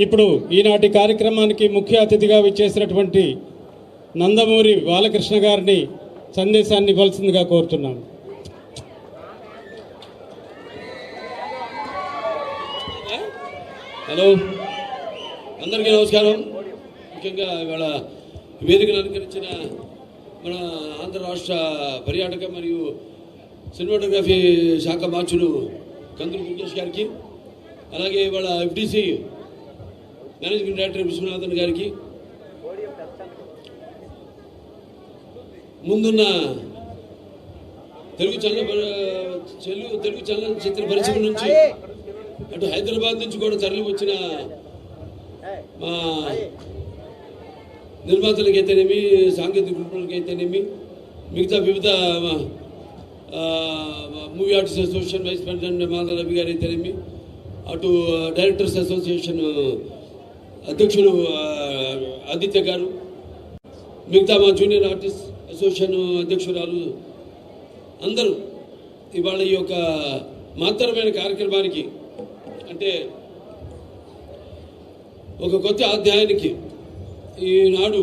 ఇప్పుడు ఈనాటి కార్యక్రమానికి ముఖ్య అతిథిగా విచ్చేసినటువంటి నందమూరి బాలకృష్ణ గారిని సందేశాన్ని ఇవ్వాల్సిందిగా కోరుతున్నాను. హలో, అందరికీ నమస్కారం. ముఖ్యంగా ఇవాళ వేదికను అలంకరించిన మన ఆంధ్ర రాష్ట్ర పర్యాటక మరియు సినిమాటోగ్రఫీ శాఖ మార్చులు కందులు దుర్గేష్ గారికి, అలాగే ఇవాళ ఎఫ్డిసి మేనేజింగ్ డైరెక్టర్ విశ్వనాథన్ గారికి, ముందున్న తెలుగు చలనచిత్ర పరిశ్రమ నుంచి అటు హైదరాబాద్ నుంచి కూడా తరలి వచ్చిన మా నిర్మాతలకైతేనేమి, సాంకేతిక నిపుణులకైతేనేమి, మిగతా వివిధ movie artist association vice president Madhava Ravi గారు అయితేనేమి, అటు డైరెక్టర్స్ అసోసియేషన్ అధ్యక్షులు ఆదిత్య గారు, మిగతా మా జూనియర్ ఆర్టిస్ట్ అసోసియేషన్ అధ్యక్షురాలు అందరూ ఇవాళ ఈ యొక్క మహత్తరమైన కార్యక్రమానికి, అంటే ఒక కొత్త అధ్యాయానికి ఈనాడు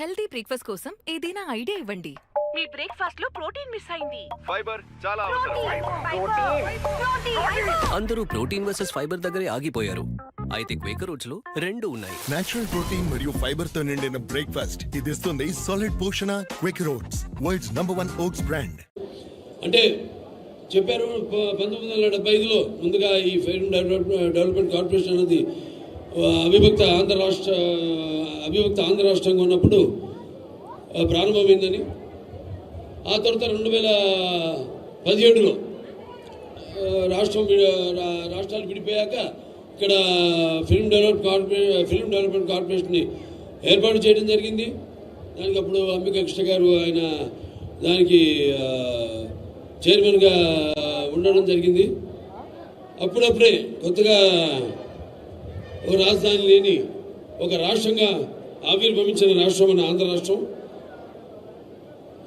హెల్తీ బ్రేక్ఫాస్ట్ కోసం ఏదైనా ఐడియా ఇవ్వండి. మీ బ్రేక్ఫాస్ట్ లో ప్రోటీన్ మిస్ అయింది. ఫైబర్ చాలా అవసరం. అందరూ ప్రోటీన్ వర్సెస్ ఫైబర్ దగ్గరే ఆగిపోయారు. అయితే క్వేకర్ ఓట్స్ లో రెండు ఉన్నాయి. నేచురల్ ప్రోటీన్ మరియు ఫైబర్ తో నిండిన బ్రేక్ఫాస్ట్ ఇది ఇస్తుంది సాలిడ్ పోషణ. Quaker oats, world's #1 oats brand. అంటే చెప్పారు 1975లో ముందుగా ఈ ఫిల్మ్ డెవలప్మెంట్ కార్పొరేషన్ అనేది అవిభక్త ఆంధ్ర రాష్ట్రంగా ఉన్నప్పుడు ప్రారంభమైందని. ఆ తర్వాత 2017లో రాష్ట్రాలు విడిపోయాక ఇక్కడ ఫిల్మ్ డెవలప్మెంట్ కార్పొరేషన్ని ఏర్పాటు చేయడం జరిగింది. దానికి అప్పుడు అంబికా కృష్ణ గారు ఆయన దానికి చైర్మన్గా ఉండడం జరిగింది. అప్పుడప్పుడే కొత్తగా ఒక రాజధాని లేని ఒక రాష్ట్రంగా ఆవిర్భవించిన రాష్ట్రం మన ఆంధ్ర రాష్ట్రం.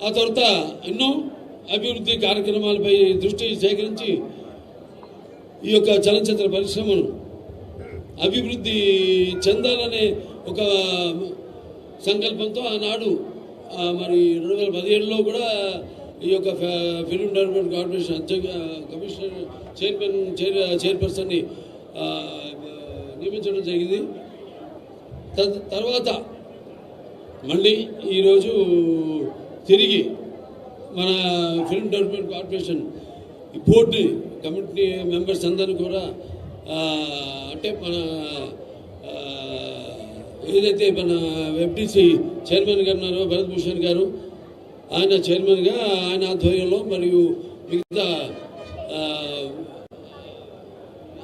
ఆ తర్వాత ఎన్నో అభివృద్ధి కార్యక్రమాలపై దృష్టి సేకరించి ఈ యొక్క చలనచిత్ర పరిశ్రమను అభివృద్ధి చెందాలనే ఒక సంకల్పంతో ఆనాడు మరి 2017లో కూడా ఈ యొక్క ఫిల్మ్ డెవలప్మెంట్ కార్పొరేషన్ కమిషనర్ చైర్పర్సన్ని నియమించడం జరిగింది. తర్వాత మళ్ళీ ఈరోజు తిరిగి మన film development corporation board committee members అందరూ కూడా అంటే మన ఏదైతే మన ఎఫ్డిసి చైర్మన్ గారు ఉన్నారో భరత్ భూషణ్ గారు, ఆయన చైర్మన్గా ఆయన ఆధ్వర్యంలో మరియు మిగతా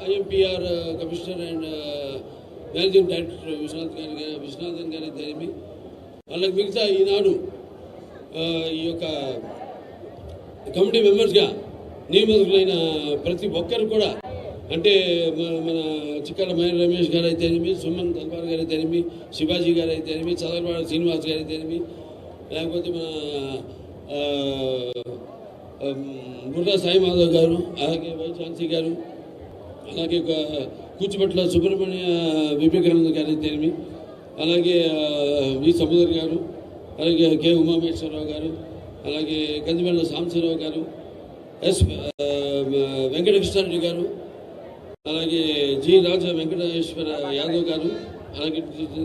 IMPR commissioner and managing director Viswanathan గారి తెలిమి, వాళ్ళకి మిగతా ఈనాడు ఈ యొక్క కమిటీ మెంబర్స్గా నియమితులైన ప్రతి ఒక్కరు కూడా, అంటే మన చిక్కల మహేంద్ర రమేష్ గారు అయితేనేమి, సుమన్ తల్వార్ గారు అయితేనేమి, శివాజీ గారు అయితేనేమి, చదలవాడ శ్రీనివాస్ గారు అయితేనేమి, లేకపోతే మన బుర్రా సాయి మాధవ్ గారు, అలాగే వై ఝాన్సీ గారు, అలాగే కూచిపట్ల సుబ్రహ్మణ్య వివేకానంద గారు అయితేనేమి, అలాగే వి సముదర్ గారు, అలాగే కె ఉమామేశ్వరరావు గారు, అలాగే కందిమల్ల సాంబశివరావు గారు, ఎస్ వెంకటకృష్ణారెడ్డి గారు, అలాగే జి రాజ వెంకటేశ్వర యాదవ్ గారు, అలాగే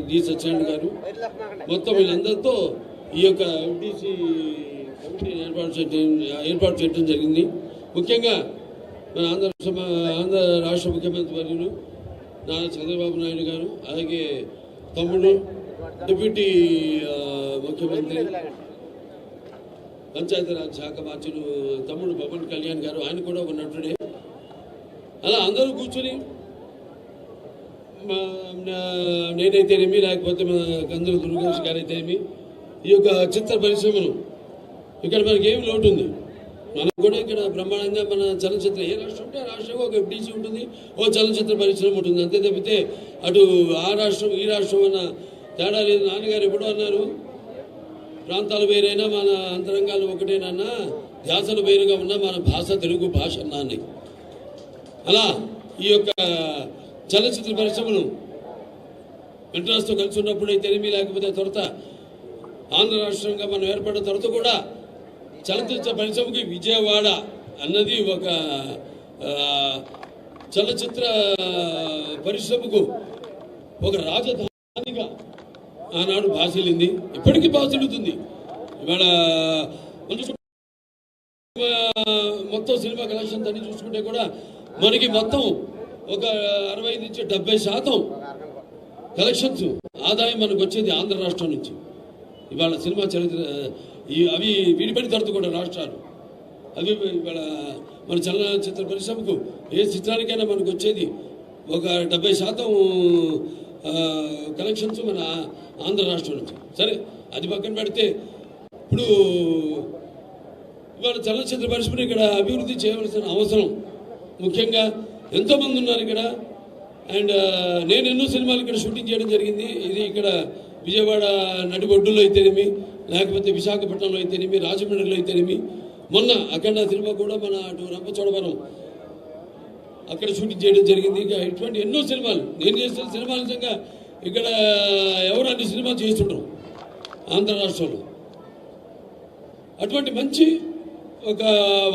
డి సత్యనారాయణ గారు, మొత్తం వీళ్ళందరితో ఈ యొక్క ఎఫ్డిసి కమిటీని ఏర్పాటు చేయడం జరిగింది. ముఖ్యంగా మన ఆంధ్ర రాష్ట్ర ముఖ్యమంత్రి వర్యులు నారా చంద్రబాబు నాయుడు గారు, అలాగే తమ్ముడు డిప్యూటీ ముఖ్యమంత్రి పంచాయతీరాజ్ శాఖ మార్చులు తమ్ముడు పవన్ కళ్యాణ్ గారు, ఆయన కూడా ఒక నటుడే. అలా అందరూ కూర్చొని నేనైతేనేమి, లేకపోతే మన కందుల దుర్గేష్ గారు అయితేనేమి, ఈ యొక్క చిత్ర పరిశ్రమను ఇక్కడ మనకి ఏమి లోటు ఉంది, మనకు కూడా ఇక్కడ బ్రహ్మాండంగా మన చలనచిత్ర ఏ రాష్ట్రం ఉంటే ఆ రాష్ట్రంలో ఒక ఎఫ్డిసి ఉంటుంది, ఓ చలనచిత్ర పరిశ్రమ ఉంటుంది. అంతే తప్పితే అటు ఆ రాష్ట్రం ఈ రాష్ట్రం అన్న తేడా లేదు. నాన్నగారు ఎప్పుడో అన్నారు, ప్రాంతాలు వేరైనా మన అంతరంగాలు ఒకటేనన్నా, ధ్యాసలు వేరుగా ఉన్నా మన భాష తెలుగు భాష అన్నా అని. అలా ఈ యొక్క చలనచిత్ర పరిశ్రమను మెడ్రాస్తో కలిసి ఉన్నప్పుడైతేనేమి, లేకపోతే తర్వాత ఆంధ్ర రాష్ట్రంగా మనం ఏర్పడిన తర్వాత కూడా చలనచిత్ర పరిశ్రమకి విజయవాడ అన్నది ఒక చలనచిత్ర పరిశ్రమకు ఒక రాజధానిగా ఆనాడు భాసిల్లింది, ఇప్పటికీ భాసిల్లుతుంది. ఇవాళ మొత్తం సినిమా కలెక్షన్స్ అన్ని చూసుకుంటే కూడా మనకి మొత్తం ఒక 65 నుంచి 70% కలెక్షన్స్ ఆదాయం మనకు వచ్చేది ఆంధ్ర రాష్ట్రం నుంచి. ఇవాళ సినిమా చరిత్ర అవి విడిపడి తడుతుకుండా రాష్ట్రాలు అవి ఇవాళ మన చలనచిత్ర పరిశ్రమకు ఏ చిత్రానికైనా మనకు వచ్చేది ఒక 70% కలెక్షన్స్ మన ఆంధ్ర రాష్ట్రం నుంచి. సరే, అది పక్కన పెడితే ఇప్పుడు ఇవాళ చలనచిత్ర పరిశ్రమను ఇక్కడ అభివృద్ధి చేయవలసిన అవసరం, ముఖ్యంగా ఎంతోమంది ఉన్నారు ఇక్కడ. అండ్ నేను ఎన్నో సినిమాలు ఇక్కడ షూటింగ్ చేయడం జరిగింది. ఇది ఇక్కడ విజయవాడ నడిబొడ్డులో అయితేనేమి, లేకపోతే విశాఖపట్నంలో అయితేనేమి, రాజమండ్రిలో అయితేనేమి, మొన్న అఖండ సినిమా కూడా మన అటు రంపచోడవరం అక్కడ షూటింగ్ చేయడం జరిగింది. ఇంకా ఇటువంటి ఎన్నో సినిమాలు నేను చేసిన సినిమాల నిజంగా ఇక్కడ ఎవరు అన్ని సినిమాలు చేస్తుంటారు ఆంధ్ర రాష్ట్రంలో. అటువంటి మంచి ఒక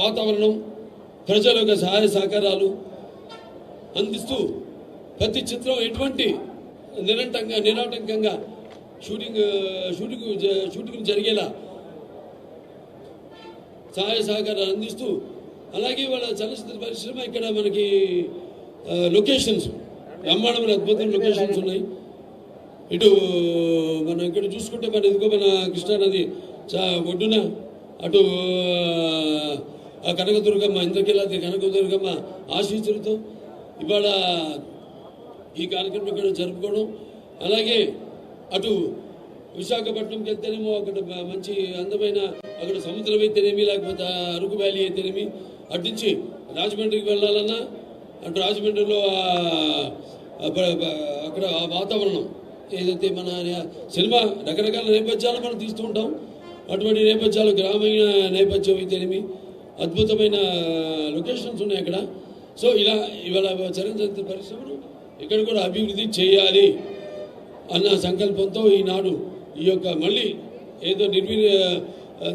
వాతావరణం, ప్రజల యొక్క సహాయ సహకారాలు అందిస్తూ ప్రతి చిత్రం ఎటువంటి నిరాటంకంగా షూటింగ్ జరిగేలా సహాయ సహకారాలు అందిస్తూ, అలాగే వాళ్ళ చలనచిత్ర పరిశ్రమ ఇక్కడ మనకి లొకేషన్స్ బ్రహ్మాండమైన అద్భుతమైన లొకేషన్స్ ఉన్నాయి. ఇటు మనం ఇక్కడ చూసుకుంటే మన ఇదిగో మన కృష్ణానది ఒడ్డున అటు కనకదుర్గమ్మ, ఇంద్రకీలాద్రి కనకదుర్గమ్మ ఆశీస్సులతో ఇవాళ ఈ కార్యక్రమం ఇక్కడ జరుపుకోవడం, అలాగే అటు విశాఖపట్నంకి వెళ్తేనేమో అక్కడ మంచి అందమైన అక్కడ సముద్రం అయితేనేమి, లేకపోతే అరకు వ్యాలీ అయితేనేమి, అటు నుంచి రాజమండ్రికి వెళ్ళాలన్నా అటు రాజమండ్రిలో అక్కడ ఆ వాతావరణం ఏదైతే మన సినిమా రకరకాల నేపథ్యాలు మనం తీస్తూ ఉంటాం, అటువంటి నేపథ్యాలు గ్రామీణ నేపథ్యం అయితేనేమి అద్భుతమైన లొకేషన్స్ ఉన్నాయి అక్కడ. సో ఇలా ఇవాళ చలనచిత్ర పరిశ్రమను ఇక్కడ కూడా అభివృద్ధి చేయాలి అన్న సంకల్పంతో ఈనాడు ఈ యొక్క మళ్ళీ ఏదో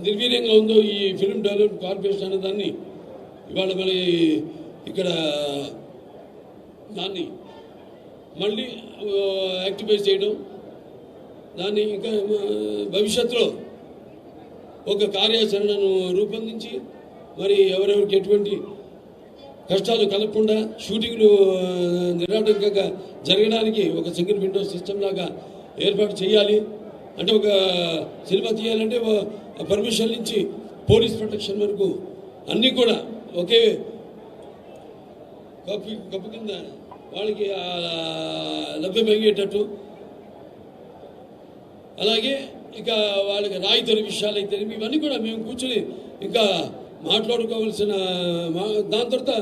నిర్వీర్యంగా ఉందో ఈ ఫిల్మ్ డెవలప్మెంట్ కార్పొరేషన్ అనే దాన్ని ఇవాళ మళ్ళీ ఇక్కడ దాన్ని మళ్ళీ యాక్టివేట్ చేయడం, దాన్ని ఇంకా భవిష్యత్తులో ఒక కార్యాచరణను రూపొందించి మరి ఎవరెవరికి ఎటువంటి కష్టాలు కలగకుండా షూటింగ్లు నిరాటంకంగా జరగడానికి ఒక సింగిల్ విండో సిస్టమ్ లాగా ఏర్పాటు చేయాలి. అంటే ఒక సినిమా తీయాలంటే పర్మిషన్ నుంచి పోలీస్ ప్రొటెక్షన్ వరకు అన్నీ కూడా ఒకే కప్పు కింద వాళ్ళకి లభ్యమయ్యేటట్టు, అలాగే ఇక వాళ్ళకి రాయితీ విషయాలు అయితే ఇవన్నీ కూడా మేము కూర్చొని ఇంకా మాట్లాడుకోవాల్సిన దాని తర్వాత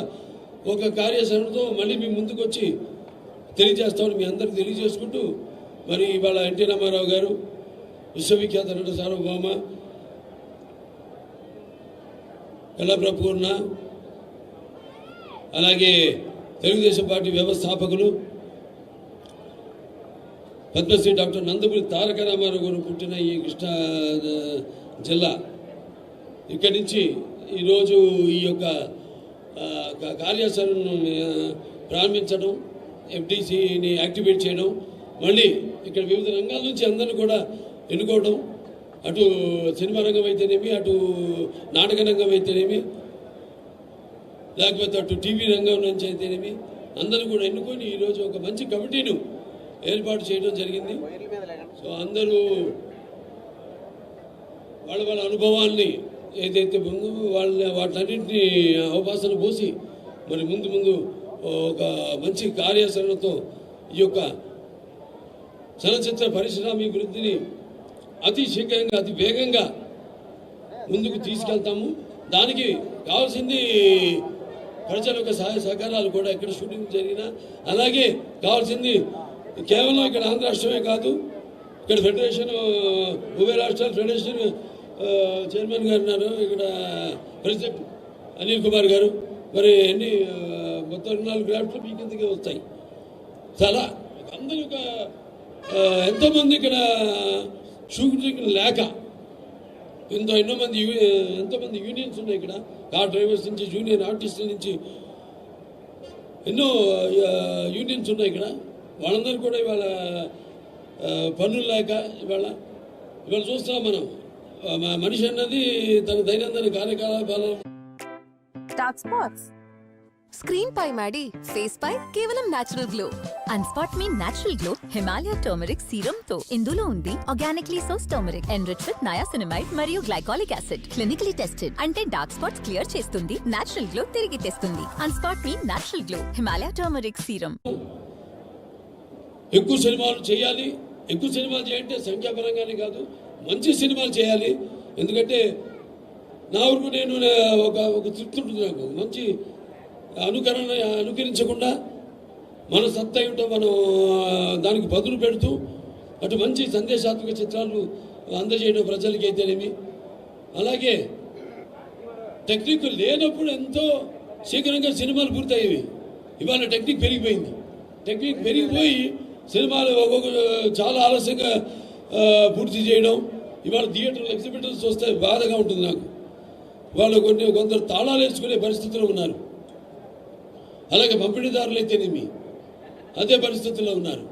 ఒక కార్యాచరణతో మళ్ళీ మేము ముందుకు వచ్చి తెలియజేస్తామని మీ అందరికి తెలియజేసుకుంటూ, మరి ఇవాళ ఎన్టీ రామారావు గారు విశ్వవిఖ్యాత నట సార్వభౌమ కళాప్రపూర్ణ, అలాగే తెలుగుదేశం పార్టీ వ్యవస్థాపకులు పద్మశ్రీ డాక్టర్ నందమూరి తారక రామారావు గారు పుట్టిన ఈ కృష్ణా జిల్లా, ఇక్కడి నుంచి ఈరోజు ఈ యొక్క కార్యాచరణను ప్రారంభించడం, ఎఫ్డీసీని యాక్టివేట్ చేయడం, మళ్ళీ ఇక్కడ వివిధ రంగాల నుంచి అందరిని కూడా ఎన్నుకోవడం, అటు సినిమా రంగం అయితేనేమి, అటు నాటక రంగం అయితేనేమి, లేకపోతే అటు టీవీ రంగం నుంచి అయితేనేమి అందరూ కూడా ఎన్నుకొని ఈరోజు ఒక మంచి కమిటీను ఏర్పాటు చేయడం జరిగింది. సో అందరూ వాళ్ళ వాళ్ళ అనుభవాల్ని ఏదైతే ముందు వాటన్నింటినీ అవకాశాలు పోసి మరి ముందు ఒక మంచి కార్యాచరణతో ఈ యొక్క చలనచిత్ర పరిశ్రమాభివృద్ధిని అతి శీఘ్రంగా అతి వేగంగా ముందుకు తీసుకెళ్తాము. దానికి కావాల్సింది ప్రజల యొక్క సహాయ సహకారాలు కూడా ఎక్కడ షూటింగ్ జరిగినా, అలాగే కావాల్సింది కేవలం ఇక్కడ ఆంధ్ర రాష్ట్రమే కాదు, ఇక్కడ ఫెడరేషన్ ఉభయ రాష్ట్రాల ఫెడరేషన్ చైర్మన్ గారు ఉన్నారు, ఇక్కడ ప్రెసిడెంట్ అనిల్ కుమార్ గారు, మరి అన్ని మొత్తం 4 గ్రాఫ్ట్లు మీ కిందకే వస్తాయి. చాలా అందరూ ఒక ఎంతోమంది ఇక్కడ షూటింగ్ లేక ఎంతోమంది యూనియన్స్ ఉన్నాయి ఇక్కడ, కార్ డ్రైవర్స్ నుంచి జూనియర్ ఆర్టిస్టుల నుంచి ఎన్నో యూనియన్స్ ఉన్నాయి ఇక్కడ. వాళ్ళందరూ కూడా ఇవాళ పనులు లేక ఇవాళ చూస్తున్నాం మనం. మనిషి అన్నది తన దైనందిన కార్యకలాపాల డార్క్ స్పాట్స్ స్క్రీన్ పై మాడి ఫేస్ పై కేవలం నేచురల్ గ్లో. అన్స్పాట్ మీ natural glow Himalaya turmeric serum తో. ఇందులో ఉంది organically source turmeric enriched with niacinamide మరియు గ్లైకాలిక్ యాసిడ్. Clinically tested. అంటే డార్క్ స్పాట్స్ క్లియర్ చేస్తుంది, నేచురల్ గ్లో తిరిగి తెస్తుంది. అన్స్పాట్ మీ natural glow Himalaya turmeric serum. ఎక్కువ సినిమాలు చేయాలి. ఎక్కువ సినిమాలు చేయాలంటే సంఖ్యాపరంగానే కాదు, మంచి సినిమాలు చేయాలి. ఎందుకంటే నా వరకు నేను ఒక తృప్తి ఉంటుంది నాకు. మంచి అనుకరించకుండా మన సత్తా ఏమిటో మనం దానికి బదులు పెడుతూ అటు మంచి సందేశాత్మక చిత్రాలు అందజేయడం ప్రజలకి అయితేనేమి. అలాగే టెక్నిక్ లేనప్పుడు ఎంతో శీఘ్రంగా సినిమాలు పూర్తయ్యేవి. ఇవాళ టెక్నిక్ పెరిగిపోయింది. టెక్నిక్ పెరిగిపోయి సినిమాలు చాలా ఆలస్యంగా పూర్తి చేయడం. ఇవాళ థియేటర్లు ఎగ్జిబిటర్స్ వస్తే బాధగా ఉంటుంది నాకు. వాళ్ళు కొందరు తాళాలు వేసుకునే పరిస్థితుల్లో ఉన్నారు. అలాగే పంపిణీదారులు అయితేనేమి అదే పరిస్థితుల్లో ఉన్నారు.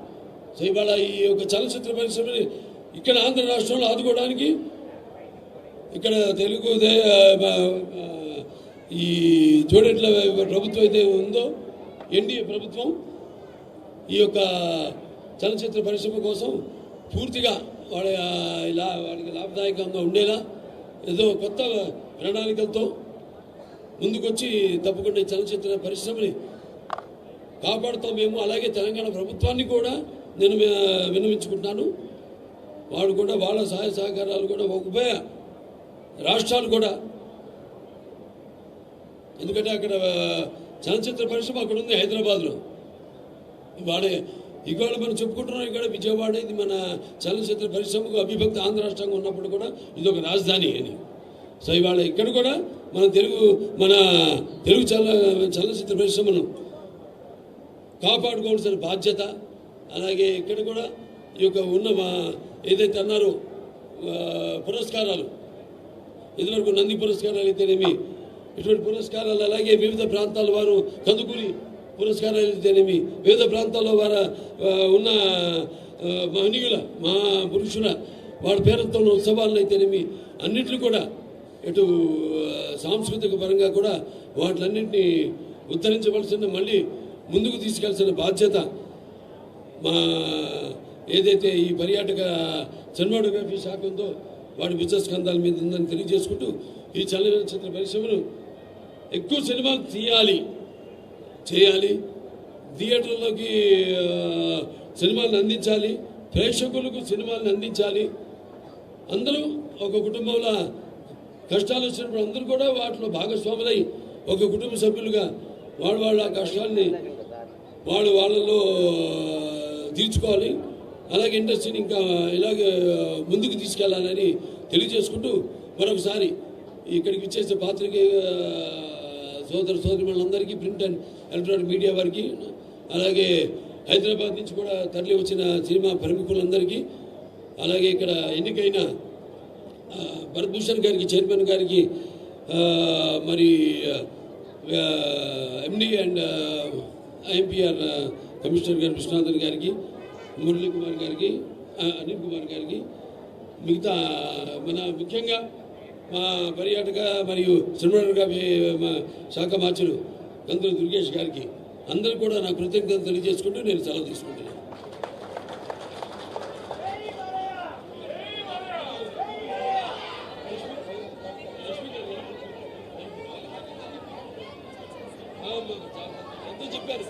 సో ఇవాళ ఈ యొక్క చలనచిత్ర పరిశ్రమని ఇక్కడ ఆంధ్ర రాష్ట్రంలో ఆదుకోవడానికి ఇక్కడ తెలుగు ఈ జోడెట్ల ప్రభుత్వం అయితే ఉందో, ఎన్డీఏ ప్రభుత్వం ఈ యొక్క చలనచిత్ర పరిశ్రమ కోసం పూర్తిగా వాడికి లాభదాయకంగా ఉండేలా ఏదో కొత్త ప్రణాళికలతో ముందుకొచ్చి తప్పకుండా ఈ చలనచిత్ర పరిశ్రమని కాపాడుతాం మేము. అలాగే తెలంగాణ ప్రభుత్వాన్ని కూడా నేను విన్నవించుకుంటున్నాను. వాళ్ళు కూడా వాళ్ళ సహాయ సహకారాలు కూడా ఉభయ రాష్ట్రాలు కూడా, ఎందుకంటే అక్కడ చలనచిత్ర పరిశ్రమ అక్కడ ఉంది హైదరాబాద్లో. ఇవాళ మనం చెప్పుకుంటున్నాం ఇక్కడ విజయవాడ ఇది మన చలనచిత్ర పరిశ్రమకు అవిభక్త ఆంధ్ర రాష్ట్రంగా ఉన్నప్పుడు కూడా ఇది ఒక రాజధాని అని. సో ఇవాళ ఇక్కడ కూడా మన తెలుగు చలనచిత్ర పరిశ్రమను కాపాడుకోవాల్సిన బాధ్యత. అలాగే ఇక్కడ కూడా ఈ యొక్క ఏదైతే అన్నారో పురస్కారాలు, ఇదివరకు నంది పురస్కారాలు అయితేనేమి ఇటువంటి పురస్కారాలు, అలాగే వివిధ ప్రాంతాల వారు కందుకూరి పురస్కారాలు అయితేనేమి, వివిధ ప్రాంతాల్లో వారు ఉన్న మహనీయుల మహాపురుషుల వారి పేరుతో ఉన్న ఉత్సవాలను అయితేనేమి అన్నింటినీ కూడా ఇటు సాంస్కృతిక పరంగా కూడా వాటిలన్నింటినీ ఉద్ధరించవలసిన, మళ్ళీ ముందుకు తీసుకెళ్లాల్సిన బాధ్యత ఏదైతే ఈ పర్యాటక సినిమాటోగ్రఫీ శాఖ ఉందో వాడి బిజినెస్ కందాల మీద ఉందని తెలియజేసుకుంటూ ఈ చలనచిత్ర పరిశ్రమను ఎక్కువ సినిమాలు చేయాలి, థియేటర్లోకి సినిమాలను అందించాలి, ప్రేక్షకులకు సినిమాలను అందించాలి. అందరూ ఒక కుటుంబంలో కష్టాలు వచ్చినప్పుడు అందరూ కూడా వాటిలో భాగస్వాములై ఒక కుటుంబ సభ్యులుగా వాళ్ళ కష్టాలని వాళ్ళలో తీర్చుకోవాలి. అలాగే ఇండస్ట్రీని ఇంకా ఇలాగే ముందుకు తీసుకెళ్లాలని తెలియజేసుకుంటూ మరొకసారి ఇక్కడికి ఇచ్చేసే పాత్రికేయ సోదరులందరికీ, ప్రింట్ అండ్ ఎలక్ట్రానిక్ మీడియా వారికి, అలాగే హైదరాబాద్ నుంచి కూడా తరలి వచ్చిన సినిమా ప్రముఖులందరికీ, అలాగే ఇక్కడ ఎన్నికైన భరత్భూషణ్ గారికి, చైర్మన్ గారికి, మరి ఎండి అండ్ ఐఎంపీఆర్ కమిషనర్ గారు విశ్వనాథన్ గారికి, మురళీ కుమార్ గారికి, అనిల్ కుమార్ గారికి, మిగతా ముఖ్యంగా మా పర్యాటక మరియు సినిమాటోగ్రఫీ శాఖ మార్చులు కందుల దుర్గేష్ గారికి అందరూ కూడా నా కృతజ్ఞతలు తెలియజేసుకుంటూ నేను సెలవు తీసుకుంటున్నాను. చెప్పారు